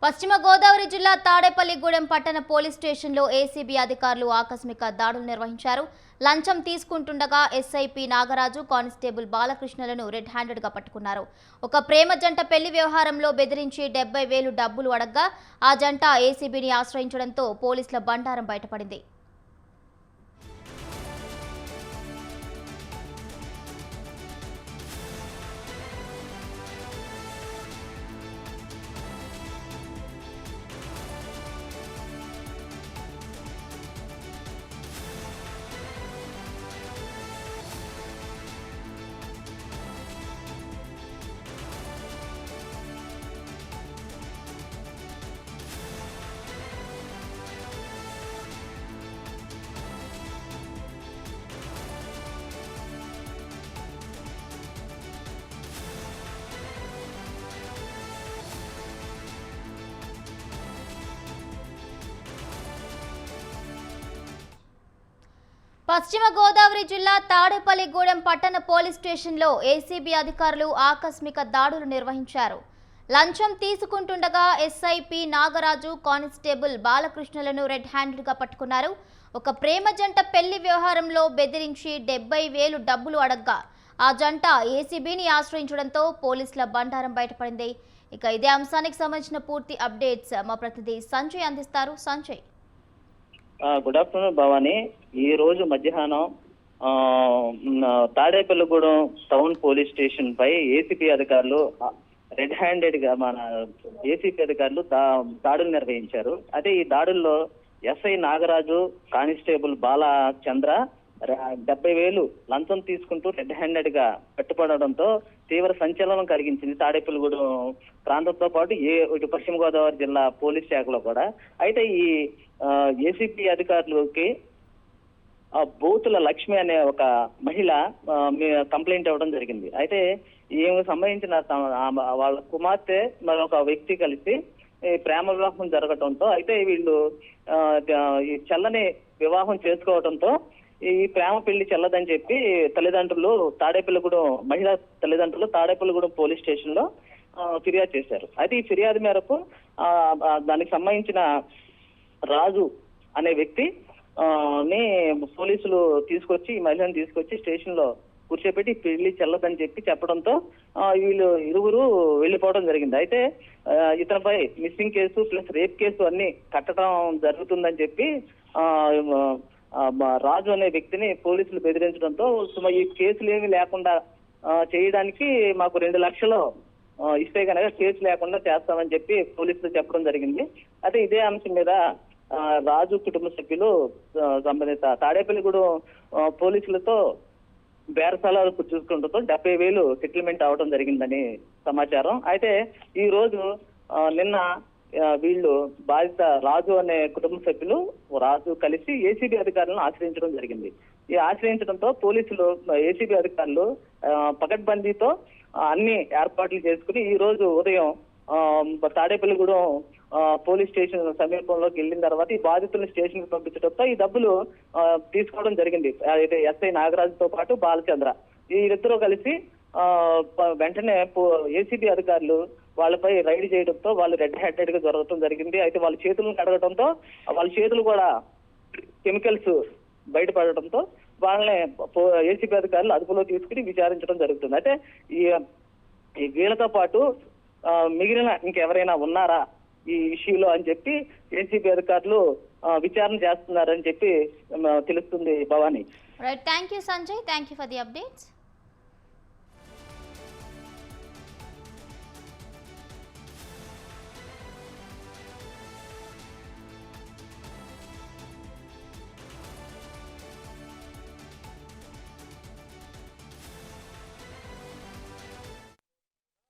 పశ్చిమ గోదావరి జిల్లా తాడేపల్లిగూడెం పట్టణ పోలీస్ స్టేషన్లో ఏసీబీ అధికారులు ఆకస్మిక దాడులు నిర్వహించారు. లంచం తీసుకుంటుండగా ఎస్ఐపి నాగరాజు, కానిస్టేబుల్ బాలకృష్ణలను రెడ్ హ్యాండెడ్గా పట్టుకున్నారు. ఒక ప్రేమ జంట పెళ్లి వ్యవహారంలో బెదిరించి 70,000 డబ్బులు అడగ్గా ఆ జంట ఏసీబీని ఆశ్రయించడంతో పోలీసుల బండారం బయటపడింది. పశ్చిమ గోదావరి జిల్లా తాడేపల్లిగూడెం పట్టణ పోలీస్ స్టేషన్లో ఏసీబీ అధికారులు ఆకస్మిక దాడులు నిర్వహించారు. లంచం తీసుకుంటుండగా ఎస్ఐపి నాగరాజు, కానిస్టేబుల్ బాలకృష్ణలను రెడ్ హ్యాండెడ్గా పట్టుకున్నారు. ఒక ప్రేమ జంట పెళ్లి వ్యవహారంలో బెదిరించి 70,000 డబ్బులు అడగ్గా ఆ జంట ఏసీబీని ఆశ్రయించడంతో పోలీసుల బండారం బయటపడింది. ఇక ఇదే అంశానికి సంబంధించిన పూర్తి అప్డేట్స్ మా ప్రతినిధి సంజయ్ అందిస్తారు. సంజయ్. Good afternoon Bhavani. ఈ రోజు మధ్యాహ్నం తాడేపల్లిగూడెం టౌన్ పోలీస్ స్టేషన్ పై ఏసీపీ అధికారులు రెడ్ హ్యాండెడ్ గా ఏసీపీ అధికారులు దాడులు నిర్వహించారు. అదే ఈ దాడుల్లో ఎస్ఐ నాగరాజు, కానిస్టేబుల్ బాలచంద్ర 70,000 లంచం తీసుకుంటూ రెడ్ హ్యాండెడ్ గా పట్టుపడడంతో తీవ్ర సంచలనం కలిగించింది తాడేపల్లిగూడెం ప్రాంతంతో పాటు ఇటు పశ్చిమ గోదావరి జిల్లా పోలీస్ శాఖలో కూడా. అయితే ఈ ఏసీపీ అధికారులకి బూతుల లక్ష్మి అనే ఒక మహిళ కంప్లైంట్ ఇవ్వడం జరిగింది. అయితే ఈమెకు సంబంధించిన వాళ్ళ కుమార్తె మరొక వ్యక్తి కలిసి ప్రేమ వివాహం జరగటంతో అయితే వీళ్ళు ఈ చల్లని వివాహం చేసుకోవడంతో ఈ ప్రేమ పెళ్లి చెల్లదని చెప్పి తల్లిదండ్రులు తాడేపల్లిగూడెం మహిళా తల్లిదండ్రులు తాడేపల్లిగూడెం పోలీస్ స్టేషన్ లో ఫిర్యాదు చేశారు. అయితే ఈ ఫిర్యాదు మేరకు దానికి సంబంధించిన రాజు అనే వ్యక్తి ని పోలీసులు తీసుకొచ్చి ఈ మహిళను తీసుకొచ్చి స్టేషన్ లో కూర్చోబెట్టి పెళ్లి చెల్లదని చెప్పి చెప్పడంతో వీళ్ళు ఇరువురు వెళ్లిపోవడం జరిగింది. అయితే ఇతనిపై missing case plus rape case అన్ని కట్టడం జరుగుతుందని చెప్పి రాజు అనే వ్యక్తిని పోలీసులు బెదిరించడంతో ఈ కేసులు ఏమీ లేకుండా చేయడానికి మాకు 2 లక్షలు ఇస్తే కనుక కేసు లేకుండా చేస్తామని చెప్పి పోలీసులు చెప్పడం జరిగింది. అయితే ఇదే అంశం మీద రాజు కుటుంబ సభ్యులు సంబంధిత తాడేపల్లిగూడెం పోలీసులతో బేరసాలాలు చూసుకుంటూ 70,000 సెటిల్మెంట్ అవడం జరిగిందని సమాచారం. అయితే ఈ రోజు నిన్న వీళ్ళు బాధిత రాజు అనే కుటుంబ సభ్యులు రాజు కలిసి ఏసీబీ అధికారులను ఆశ్రయించడం జరిగింది. ఈ ఆశ్రయించడంతో పోలీసులు ఏసీబీ అధికారులు పకడ్బందీతో అన్ని ఏర్పాట్లు చేసుకుని ఈ రోజు ఉదయం తాడేపల్లిగూడెం పోలీస్ స్టేషన్ సమీపంలోకి వెళ్ళిన తర్వాత ఈ బాధితులను స్టేషన్ కి పంపించడంతో ఈ డబ్బులు తీసుకోవడం జరిగింది. అయితే ఎస్ఐ నాగరాజుతో పాటు బాలచంద్ర వీరిద్దరూ కలిసి వెంటనే ఏసీబీ అధికారులు వాళ్ళపై రైడ్ చేయడంతో వాళ్ళు రెడ్ హ్యాండెడ్ గా జరగడం జరిగింది. అయితే వాళ్ళ చేతులను కడగడంతో వాళ్ళ చేతులు కూడా కెమికల్స్ బయటపడటంతో వాళ్ళని ఏసీబీ అధికారులు అదుపులో తీసుకుని విచారించడం జరుగుతుంది. అయితే ఈ వీళ్ళతో పాటు మిగిలిన ఇంకెవరైనా ఉన్నారా ఈ ఇష్యూలో అని చెప్పి ఏసీబీ అధికారులు విచారణ చేస్తున్నారని చెప్పి తెలుస్తుంది Bhavani. Right, thank you Sanjay, thank you for the updates.